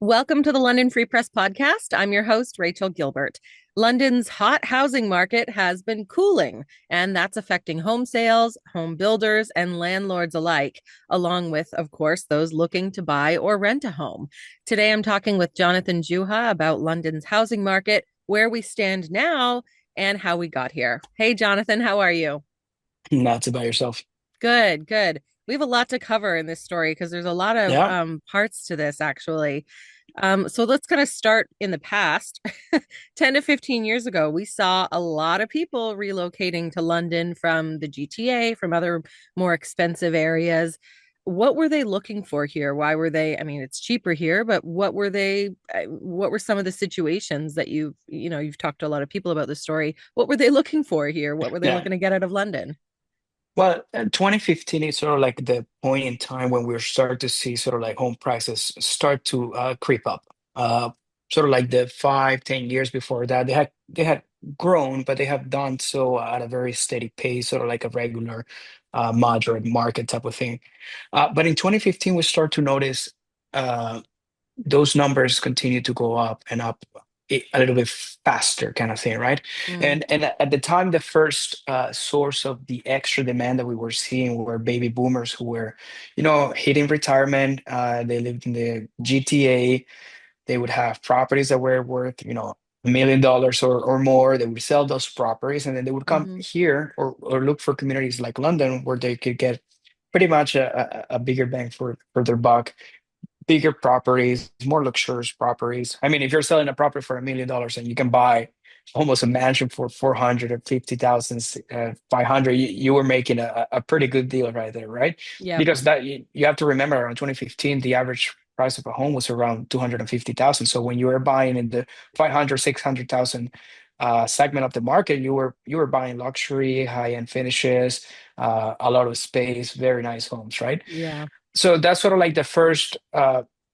Welcome to the London Free Press Podcast. I'm your host, Rachel Gilbert. London's hot housing market has been cooling, and that's affecting home sales, home builders, and landlords alike, along with, of course, those looking to buy or rent a home. Today, I'm talking with Jonathan Juha about London's housing market, where we stand now, and how we got here. Hey, Jonathan, how are you? Not about yourself. Good, good. We have a lot to cover in this story because there's a lot of Yeah. parts to this, actually. So let's kind of start in the past. 10 to 15 years ago, we saw a lot of people relocating to London from the GTA, from other more expensive areas. What were they looking for here? Why were they? I mean, it's cheaper here, but what were some of the situations that you've talked to a lot of people about this story. What were they looking for here? What were they Yeah. looking to get out of London? Well, 2015 is sort of like the point in time when we're starting to see sort of like home prices start to creep up. Uh, Sort of like the 5, 10 years before that, they had grown, but they have done so at a very steady pace, sort of like a regular moderate market type of thing. But in 2015, we start to notice uh, those numbers continue to go up and up a little bit faster kind of thing, right? Mm, And at the time, the first source of the extra demand that we were seeing were baby boomers who were, hitting retirement. They lived in the GTA. They would have properties that were worth, $1 million or more. They would sell those properties and then they would come hmm. here or look for communities like London where they could get pretty much a bigger bang for their buck, bigger properties, more luxurious properties. I mean, if you're selling a property for $1 million and you can buy almost a mansion for 450,000, 500, you were making a pretty good deal right there, right? Yep. Because that you have to remember around 2015, the average price of a home was around 250,000. So when you were buying in the 500, 600,000 segment of the market, you were buying luxury, high-end finishes, a lot of space, very nice homes, right? Yeah. So that's sort of like the first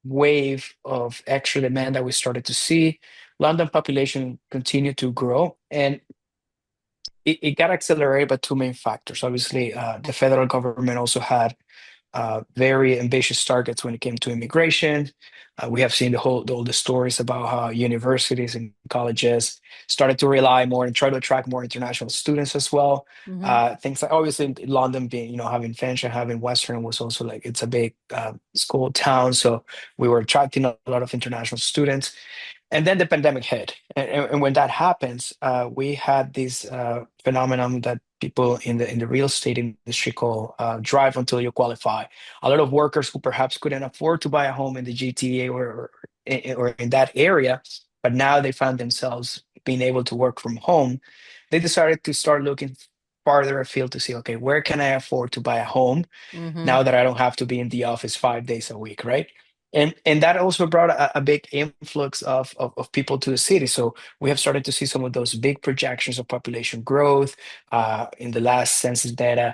wave of extra demand that we started to see. London population continued to grow, and it got accelerated by two main factors. Obviously, the federal government also had very ambitious targets when it came to immigration. We have seen all the stories about how universities and colleges started to rely more and try to attract more international students as well. Hmm. Things like obviously London being, having Finch, having Western was also like it's a big school town, so we were attracting a lot of international students. And then the pandemic hit. And when that happens, we had this phenomenon that people in the real estate industry call drive until you qualify. A lot of workers who perhaps couldn't afford to buy a home in the GTA or in that area, but now they found themselves being able to work from home. They decided to start looking farther afield to see, okay, where can I afford to buy a home Hmm. now that I don't have to be in the office 5 days a week, right? And that also brought a big influx of people to the city. So we have started to see some of those big projections of population growth. In the last census data,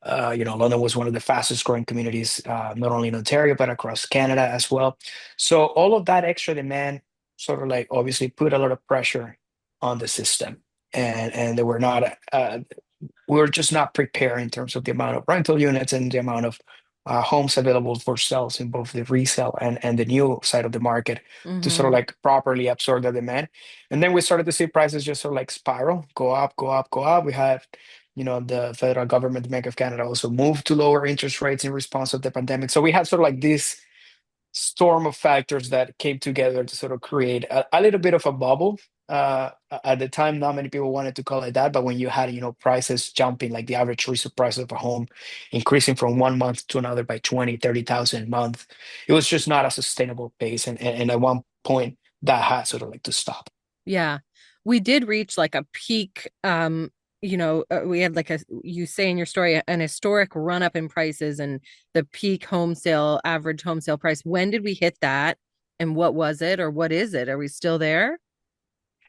London was one of the fastest growing communities, not only in Ontario, but across Canada as well. So all of that extra demand sort of like obviously put a lot of pressure on the system. And they were not we were just not prepared in terms of the amount of rental units and the amount of homes available for sales in both the resale and the new side of the market to sort of Hmm. like properly absorb the demand. And then we started to see prices just sort of like spiral, go up, go up, go up. We had, the federal government, the Bank of Canada also moved to lower interest rates in response to the pandemic. So we had sort of like this storm of factors that came together to sort of create a little bit of a bubble. At the time, not many people wanted to call it that, but when you had, prices jumping, like the average resale price of a home increasing from one month to another by 20, 30,000 a month, it was just not a sustainable pace. And at one point, that had sort of like to stop. Yeah. We did reach like a peak. We had like you say in your story, an historic run up in prices and the peak average home sale price. When did we hit that? And what was it or what is it? Are we still there?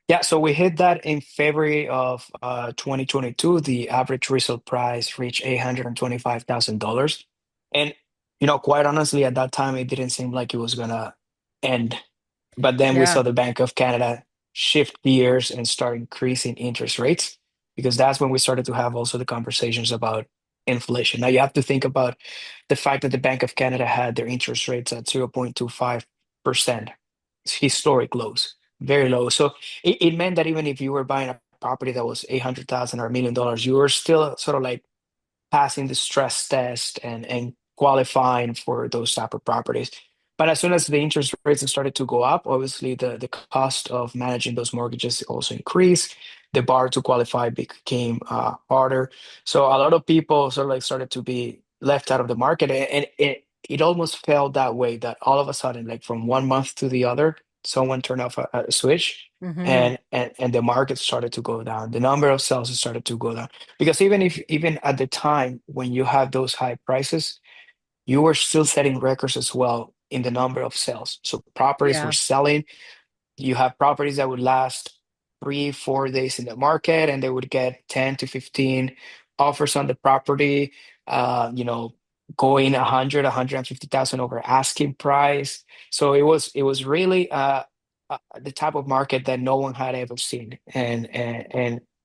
Yeah, so we hit that in February of 2022. The average resale price reached $825,000. And, quite honestly, at that time, it didn't seem like it was gonna end. But then we Yeah. saw the Bank of Canada shift gears and start increasing interest rates because that's when we started to have also the conversations about inflation. Now you have to think about the fact that the Bank of Canada had their interest rates at 0.25%. It's historic lows, very low. So it meant that even if you were buying a property that was 800,000 or $1 million, you were still sort of like passing the stress test and qualifying for those type of properties. But as soon as the interest rates started to go up, obviously the cost of managing those mortgages also increased. The bar to qualify became harder. So a lot of people sort of like started to be left out of the market, and it almost felt that way that all of a sudden, like from one month to the other, someone turned off a switch, Mm-hmm. and the market started to go down. The number of sales started to go down because even at the time when you had those high prices, you were still setting records as well in the number of sales. So properties were Yeah. selling. You have properties that would last 3, 4 days in the market, and they would get 10 to 15 offers on the property, you know, going 100, 150,000 over asking price. So it was really the type of market that no one had ever seen, and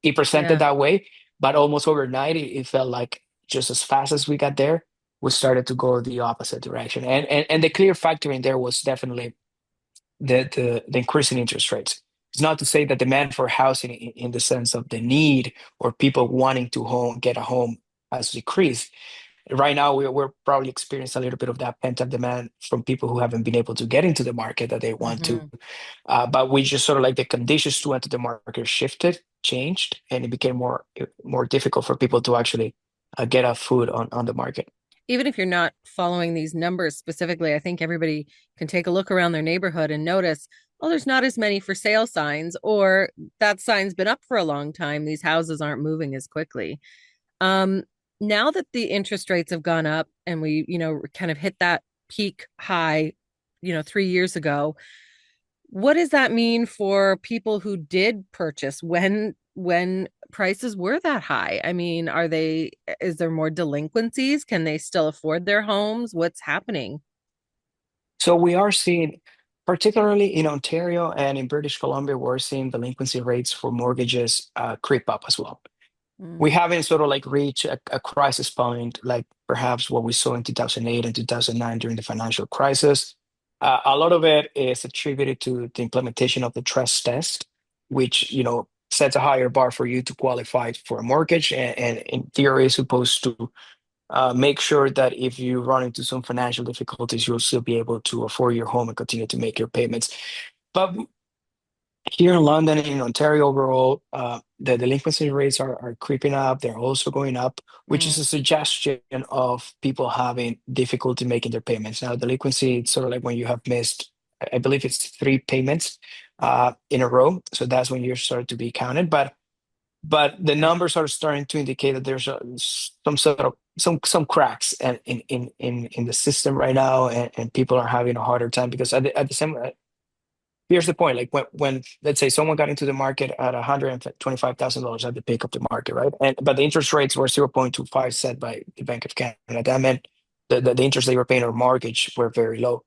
it presented Yeah. that way. But almost overnight, it felt like just as fast as we got there, we started to go the opposite direction. And the clear factor in there was definitely the increase in interest rates. It's not to say that demand for housing in the sense of the need or people wanting to get a home has decreased. Right now, we're probably experiencing a little bit of that pent-up demand from people who haven't been able to get into the market that they want to. Mm-hmm. But we just sort of like the conditions to enter the market shifted, changed, and it became more difficult for people to actually get a foot on the market. Even if you're not following these numbers specifically, I think everybody can take a look around their neighborhood and notice, oh, there's not as many for sale signs, or that sign's been up for a long time. These houses aren't moving as quickly. Um, Now that the interest rates have gone up and we, kind of hit that peak high, 3 years ago, what does that mean for people who did purchase when prices were that high? I mean, is there more delinquencies? Can they still afford their homes? What's happening? So we are seeing, particularly in Ontario and in British Columbia, we're seeing delinquency rates for mortgages creep up as well. We Mm, haven't sort of like reached a crisis point like perhaps what we saw in 2008 and 2009 during the financial crisis. A lot of it is attributed to the implementation of the trust test, which, sets a higher bar for you to qualify for a mortgage, and in theory is supposed to make sure that if you run into some financial difficulties, you'll still be able to afford your home and continue to make your payments. But here in London and in Ontario overall, the delinquency rates are creeping up. They're also going up, which is mm, a suggestion of people having difficulty making their payments. Now, delinquency, it's sort of like when you have missed, I believe it's 3 payments in a row. So that's when you're starting to be counted. But the yeah, numbers are starting to indicate that there's some sort of some cracks in the system right now, and people are having a harder time because at the same here's the point, like when let's say someone got into the market at $125,000 at the peak of the market, right? And but the interest rates were 0.25 set by the Bank of Canada. That meant the interest they were paying on mortgage were very low.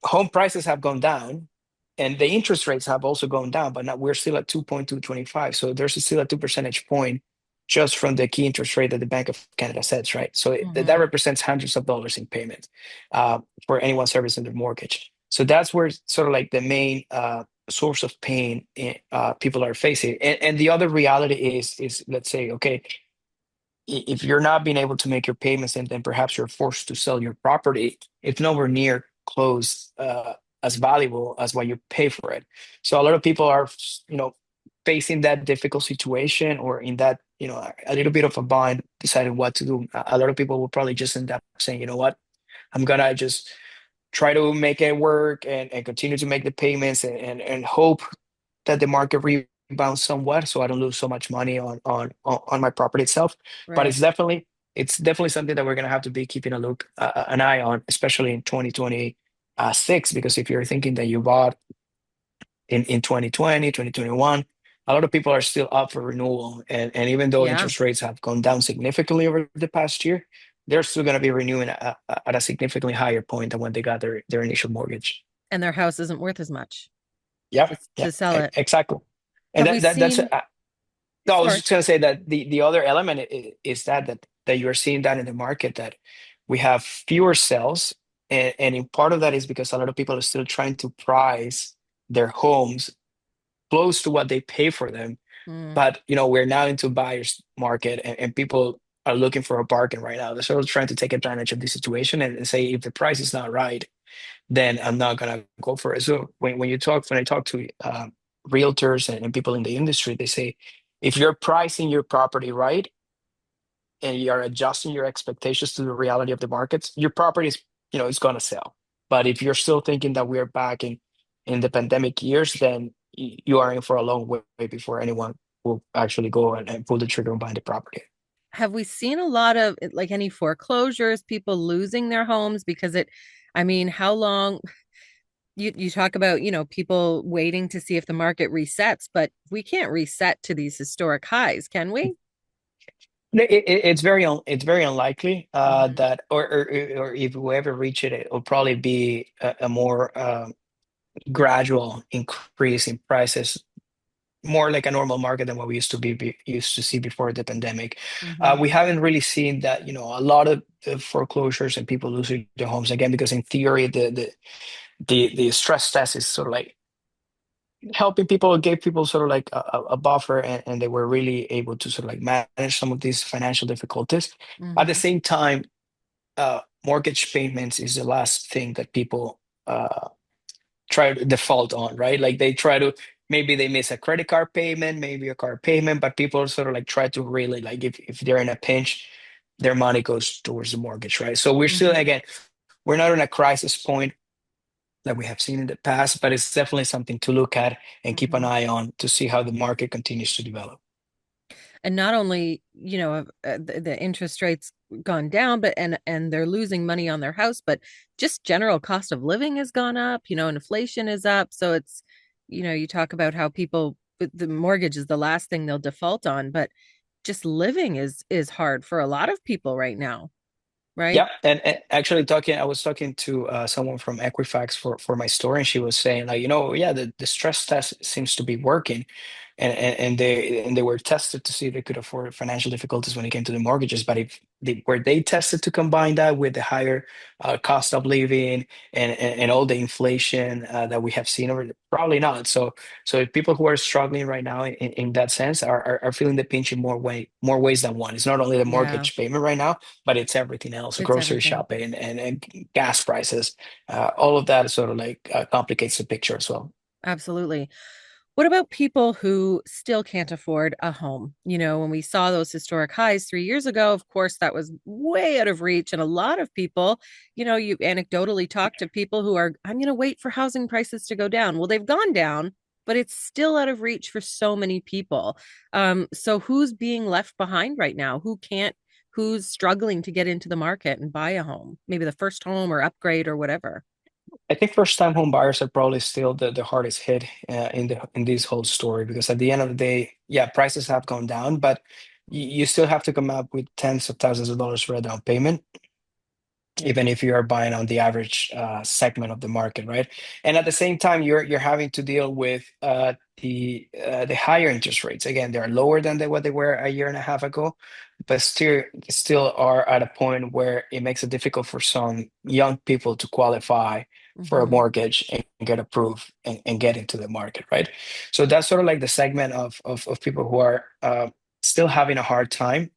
Home prices have gone down, and the interest rates have also gone down, but now we're still at 2.225. So there's still a 2 percentage point just from the key interest rate that the Bank of Canada sets, right? So that hmm, represents hundreds of dollars in payments for anyone servicing their mortgage. So that's where sort of like the main source of pain people are facing. And the other reality is let's say, okay, if you're not being able to make your payments and then perhaps you're forced to sell your property, it's nowhere near close as valuable as what you pay for it. So a lot of people are, facing that difficult situation or in that, a little bit of a bind, deciding what to do. A lot of people will probably just end up saying, you know what, I'm gonna just try to make it work and continue to make the payments and hope that the market rebounds somewhat so I don't lose so much money on my property itself. But right. it's definitely something that we're gonna have to be keeping an eye on, especially in 2026, because if you're thinking that you bought in 2020, 2021, a lot of people are still up for renewal. And even though Yeah. interest rates have gone down significantly over the past year, they're still going to be renewing at a significantly higher point than when they got their initial mortgage. And their house isn't worth as much Yeah, to yeah, to sell it. exactly. And Have we that's seen? no, I was Sorry. just going to say that the other element is that you're seeing that in the market that we have fewer sales And in part of that is because a lot of people are still trying to price their homes close to what they pay for them. Mm. But we're now into buyer's market, and people are looking for a bargain right now. They're sort of trying to take advantage of the situation and say, if the price is not right, then I'm not gonna go for it. So when I talk to realtors and people in the industry, they say, if you're pricing your property right and you're adjusting your expectations to the reality of the markets, your property is gonna sell. But if you're still thinking that we're back in the pandemic years, then you are in for a long way before anyone will actually go and pull the trigger on buying the property. Have we seen a lot of like any foreclosures, people losing their homes because I mean, how long you talk about, people waiting to see if the market resets, but we can't reset to these historic highs, can we? It's very unlikely Hmm. that, or if we ever reach it, it will probably be a more gradual increase in prices, more like a normal market than what we used to see before the pandemic. Hmm. We haven't really seen that, a lot of the foreclosures and people losing their homes again, because in theory, the stress test is sort of like helping people, gave people sort of like a buffer, and they were really able to sort of like manage some of these financial difficulties. At the Hmm. same time, mortgage payments is the last thing that people try to default on, right? Like they try to, maybe they miss a credit card payment, maybe a car payment, but people sort of like try to really, like, if they're in a pinch, their money goes towards the mortgage, right? So we're still, Hmm. again, we're not in a crisis point that we have seen in the past, but it's definitely something to look at and keep an Hmm. eye on to see how the market continues to develop. And not only, the interest rates gone down, but and they're losing money on their house, but just general cost of living has gone up, inflation is up. So it's, you talk about how people, the mortgage is the last thing they'll default on, but just living is hard for a lot of people right now, right? Yeah, and actually I was talking to someone from Equifax for my story, and she was saying, like, yeah, the stress test seems to be working, and they were tested to see if they could afford financial difficulties when it came to the mortgages. But if they tested to combine that with the higher cost of living and all the inflation that we have seen over, probably not. So if people who are struggling right now in that sense are feeling the pinch in more ways than one. It's not only the Yeah, mortgage payment right now, but it's everything else, it's grocery everything. shopping and gas prices. All of that sort of like complicates the picture as well. Absolutely. What about people who still can't afford a home? When we saw those historic highs 3 years ago, of course, that was way out of reach. And a lot of people, you anecdotally talk to people who are, I'm going to wait for housing prices to go down. Well, they've gone down, but it's still out of reach for so many people. So who's being left behind right now? Who's struggling to get into the market and buy a home? Maybe the first home or upgrade or whatever. I think first-time home buyers are probably still the hardest hit in this whole story, because at the end of the day, yeah, prices have gone down, but you still have to come up with tens of thousands of dollars for a down payment, even if you are buying on the average segment of the market, right? And at the same time, you're having to deal with the higher interest rates. Again, they're lower than what they were a year and a half ago, but still are at a point where it makes it difficult for some young people to qualify for a Hmm. mortgage and get approved and get into the market, right? So that's sort of like the segment of people who are still having a hard time,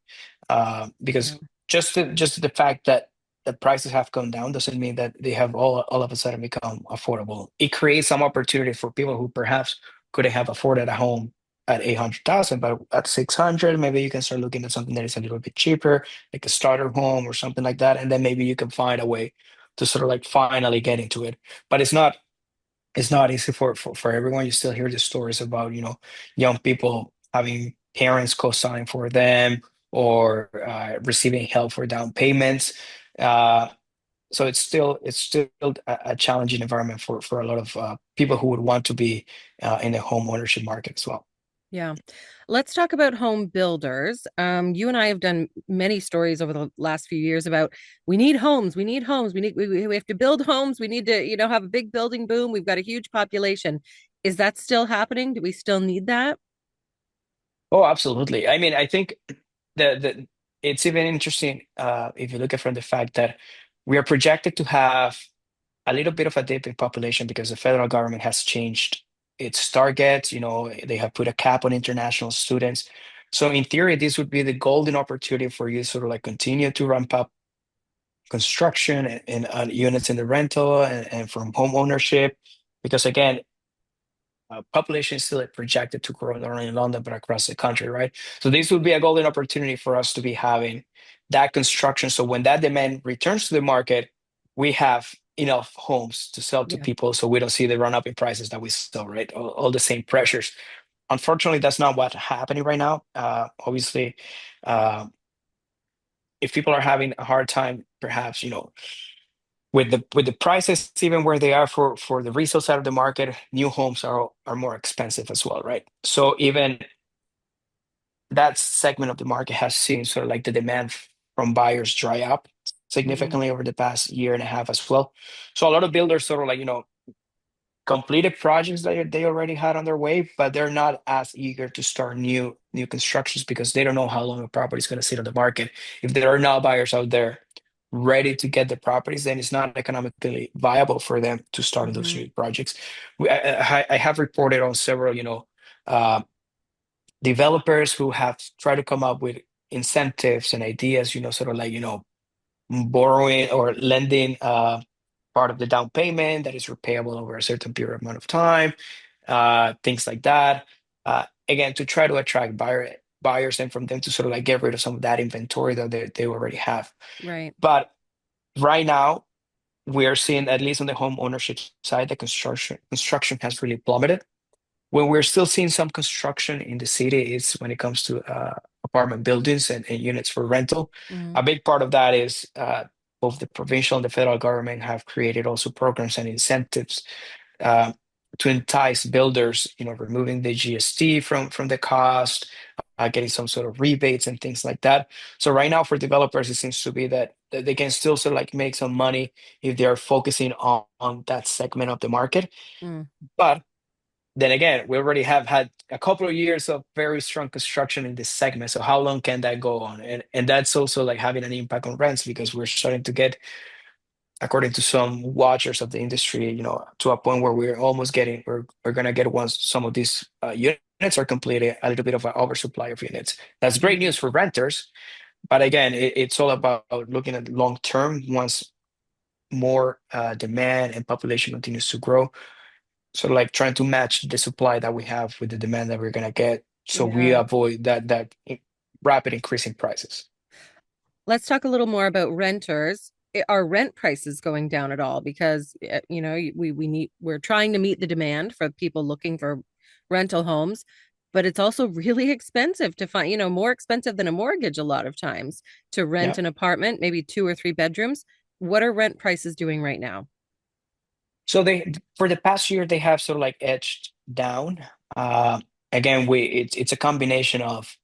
Yeah. because just the fact that the prices have gone down doesn't mean that they have all of a sudden become affordable. It creates some opportunity for people who perhaps couldn't have afforded a home at 800,000, but at 600, maybe you can start looking at something that is a little bit cheaper, like a starter home or something like that, and then maybe you can find a way to sort of like finally get into it. But it's not easy for everyone. You still hear the stories about, young people having parents co-sign for them, or receiving help for down payments. Uh, so it's still a challenging environment for a lot of people who would want to be in the home ownership market as well. Yeah. Let's talk about home builders. You and I have done many stories over the last few years about we need homes, we need homes, we have to build homes, we need to, have a big building boom. We've got a huge population. Is that still happening? Do we still need that? Oh, absolutely. I mean, I think the it's even interesting if you look at from the fact that We are projected to have a little bit of a dip in population because the federal government has changed its targets. They have put a cap on international students. So in theory, this would be the golden opportunity for you to sort of like continue to ramp up construction and units in the rental and from home ownership. Because again, population is still projected to grow not only in London but across the country, right? So this would be a golden opportunity for us to be having that construction. So when that demand returns to the market, we have enough homes to sell to Yeah. people, so we don't see the run up in prices that we saw, right? All the same pressures. Unfortunately, that's not what's happening right now. Obviously, uh, if people are having a hard time, perhaps with the prices even where they are for the resale side of the market, new homes are more expensive as well, right? So even that segment of the market has seen sort of like the demand from buyers dry up Hmm. significantly over the past year and a half as well. So a lot of builders sort of like completed projects that they already had on their way, but they're not as eager to start new constructions because they don't know how long a property is going to sit on the market. If there are not buyers out there ready to get the properties, then it's not economically viable for them to start those Hmm. new projects. I have reported on several, uh, developers who have tried to come up with incentives and ideas, sort of like, borrowing or lending part of the down payment that is repayable over a certain period amount of time, things like that. Again, to try to attract buyers and from them to sort of like get rid of some of that inventory that they already have. Right. But right now, we are seeing, at least on the home ownership side, the construction has really plummeted. When we're still seeing some construction in the city is when it comes to apartment buildings and units for rental. Hmm. A big part of that is both the provincial and the federal government have created also programs and incentives uh, to entice builders, removing the GST from the cost, getting some sort of rebates and things like that. So right now for developers, it seems to be that they can still sort of like make some money if they are focusing on that segment of the market. Mm. But then again, we already have had a couple of years of very strong construction in this segment. So how long can that go on? And that's also like having an impact on rents because we're starting to get, according to some watchers of the industry, to a point where we're gonna get, once some of these units are completed, a little bit of an oversupply of units. That's great Hmm. news for renters, but again, it's all about looking at long term. Once more demand and population continues to grow, sort of like trying to match the supply that we have with the demand that we're gonna get, so we Yeah. avoid that rapid increase in prices. Let's talk a little more about renters. Are rent prices going down at all? Because we're trying to meet the demand for people looking for rental homes, but it's also really expensive to find, more expensive than a mortgage a lot of times to rent Yeah. an apartment, maybe 2 or 3 bedrooms. What are rent prices doing right now? So they, for the past year, they have sort of like edged down. Uh, Again, it's a combination of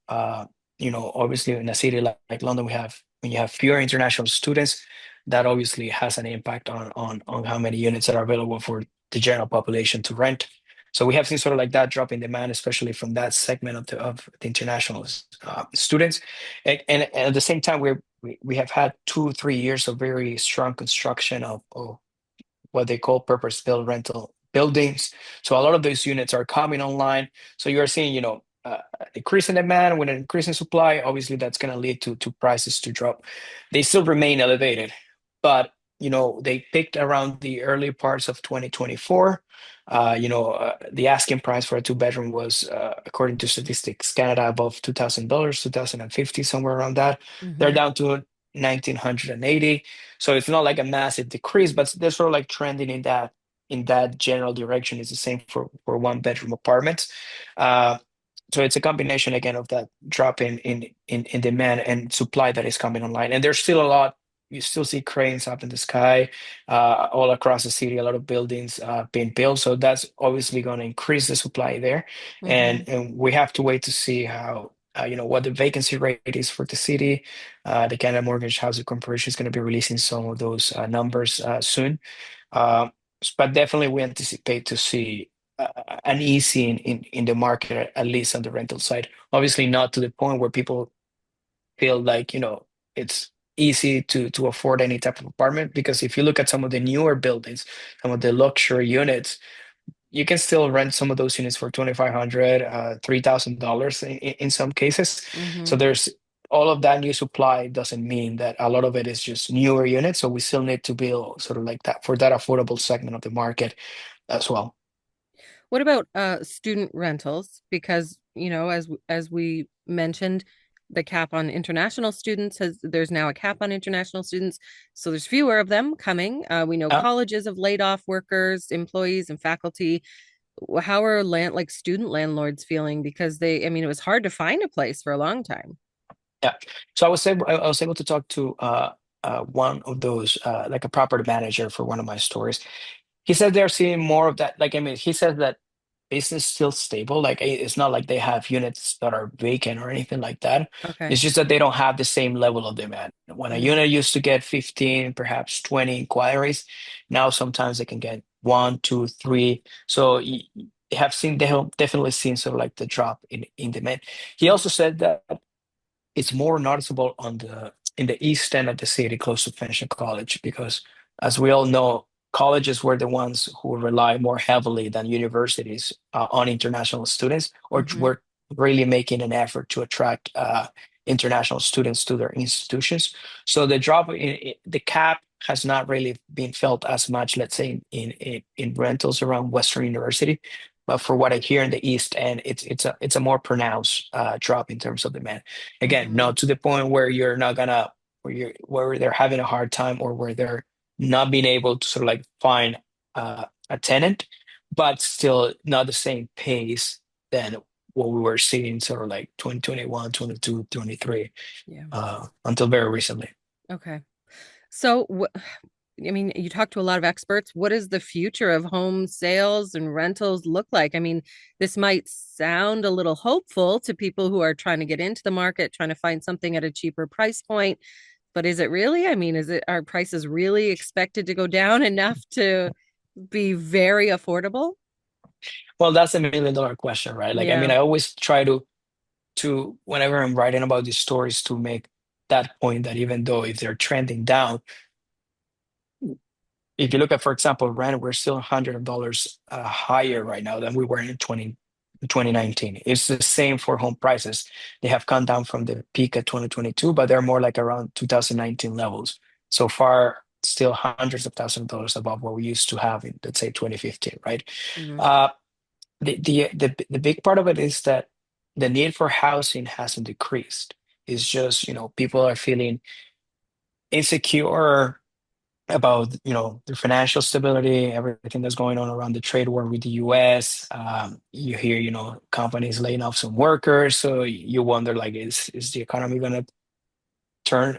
obviously in a city like London, when you have fewer international students, that obviously has an impact on how many units are available for the general population to rent. So we have seen sort of like that drop in demand, especially from that segment of the international students, and at the same time, we have had 2 3 years of very strong construction of what they call purpose-built rental buildings. So a lot of those units are coming online. So you are seeing, a decrease in demand with an increase in supply. Obviously, that's going to lead to prices to drop. They still remain elevated, but they peaked around the early parts of 2024. The asking price for a two-bedroom was, according to Statistics Canada, above $2,000, 2050, somewhere around that. They're Hmm. down to 1980. So it's not like a massive decrease, but they're sort of like trending in that general direction. It's the same for one bedroom apartments. Uh, so it's a combination again of that drop in demand and supply that is coming online. And there's still a lot. You still see cranes up in the sky, all across the city, a lot of buildings being built. So that's obviously going to increase the supply there. And Hmm. and we have to wait to see how what the vacancy rate is for the city. The Canada Mortgage Housing Corporation is going to be releasing some of those numbers soon. Uh, but definitely, we anticipate to see an easing in the market, at least on the rental side. Obviously, not to the point where people feel like it's easy to afford any type of apartment, because if you look at some of the newer buildings, some of the luxury units, you can still rent some of those units for 2,500, $3,000 in some cases. Hmm. So there's all of that new supply doesn't mean that a lot of it is just newer units. So we still need to build sort of like that for that affordable segment of the market as well. What about student rentals? Because, as we mentioned, the cap on international students there's now a cap on international students, so there's fewer of them coming. We know Uh, colleges have laid off workers, employees, and faculty. How are student landlords feeling? Because I mean, it was hard to find a place for a long time. yeah. So I was able to talk to one of those like a property manager for one of my stores. He said they're seeing more of that. Like, I mean, he says that business still stable. Like, it's not like they have units that are vacant or anything like that. Okay. It's just that they don't have the same level of demand. When a Mm, unit used to get 15, perhaps 20 inquiries, now sometimes they can get one, two, three. So they have definitely seen sort of like the drop in demand. He mm, also said that it's more noticeable in the east end of the city, close to Finishing College, because as we all know, colleges were the ones who rely more heavily than universities on international students, or mhm, were really making an effort to attract international students to their institutions. So the drop in the cap has not really been felt as much, let's say, in rentals around Western University. But for what I hear in the East End, it's a more pronounced drop in terms of demand. Again, mhm. not to the point where you're not gonna where they're having a hard time, or where they're not being able to sort of like find a tenant, but still not the same pace than what we were seeing sort of like 2021, 22, 23, Yeah. until very recently. Okay. So, I mean, you talk to a lot of experts. What does the future of home sales and rentals look like? I mean, this might sound a little hopeful to people who are trying to get into the market, trying to find something at a cheaper price point, but is it really? I mean, are prices really expected to go down enough to be very affordable? Well, that's a $1 million question, right? Like, I mean, Yeah. I always try to whenever I'm writing about these stories, to make that point that even though if they're trending down, if you look at, for example, rent, we're still $100 higher right now than we were in 2019. It's the same for home prices. They have come down from the peak at 2022, but they're more like around 2019 levels. So far, still hundreds of thousands of dollars above what we used to have in, let's say, 2015, right? Mhm. Uh, the big part of it is that the need for housing hasn't decreased. It's just, people are feeling insecure about their financial stability, everything that's going on around the trade war with the US. You hear companies laying off some workers, so you wonder, like, is the economy going to turn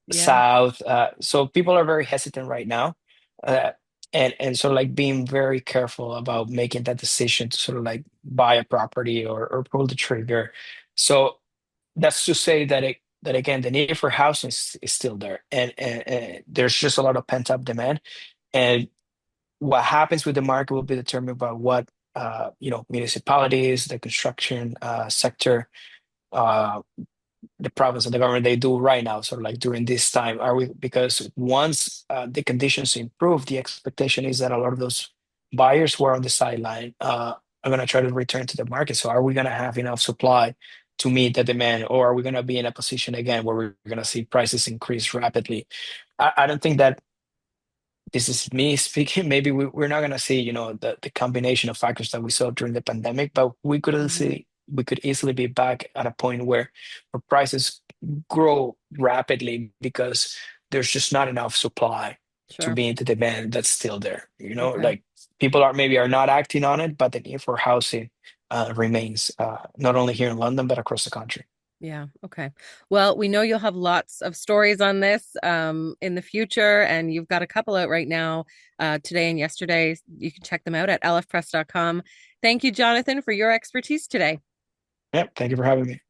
Yeah. south? So people are very hesitant right now, uh, and sort of like being very careful about making that decision to sort of like buy a property, or pull the trigger. So that's to say that again, the need for housing is still there, and there's just a lot of pent up demand. And what happens with the market will be determined by what municipalities, the construction sector, uh, the province and the government, they do right now, sort of like during this time. Are we Because once the conditions improve, the expectation is that a lot of those buyers who are on the sideline are going to try to return to the market. So are we going to have enough supply to meet the demand, or are we going to be in a position again where we're going to see prices increase rapidly? I don't think that this is me speaking. Maybe we're not going to see, the combination of factors that we saw during the pandemic, but Mhm. we could easily be back at a point where prices grow rapidly, because there's just not enough supply to Sure. meet the demand that's still there. Okay. Like, people are not acting on it, but the need for housing remains, not only here in London, but across the country. Yeah. Okay. Well, we know you'll have lots of stories on this in the future, and you've got a couple out right now, today and yesterday. You can check them out at lfpress.com. Thank you, Jonathan, for your expertise today. Yep. Thank you for having me.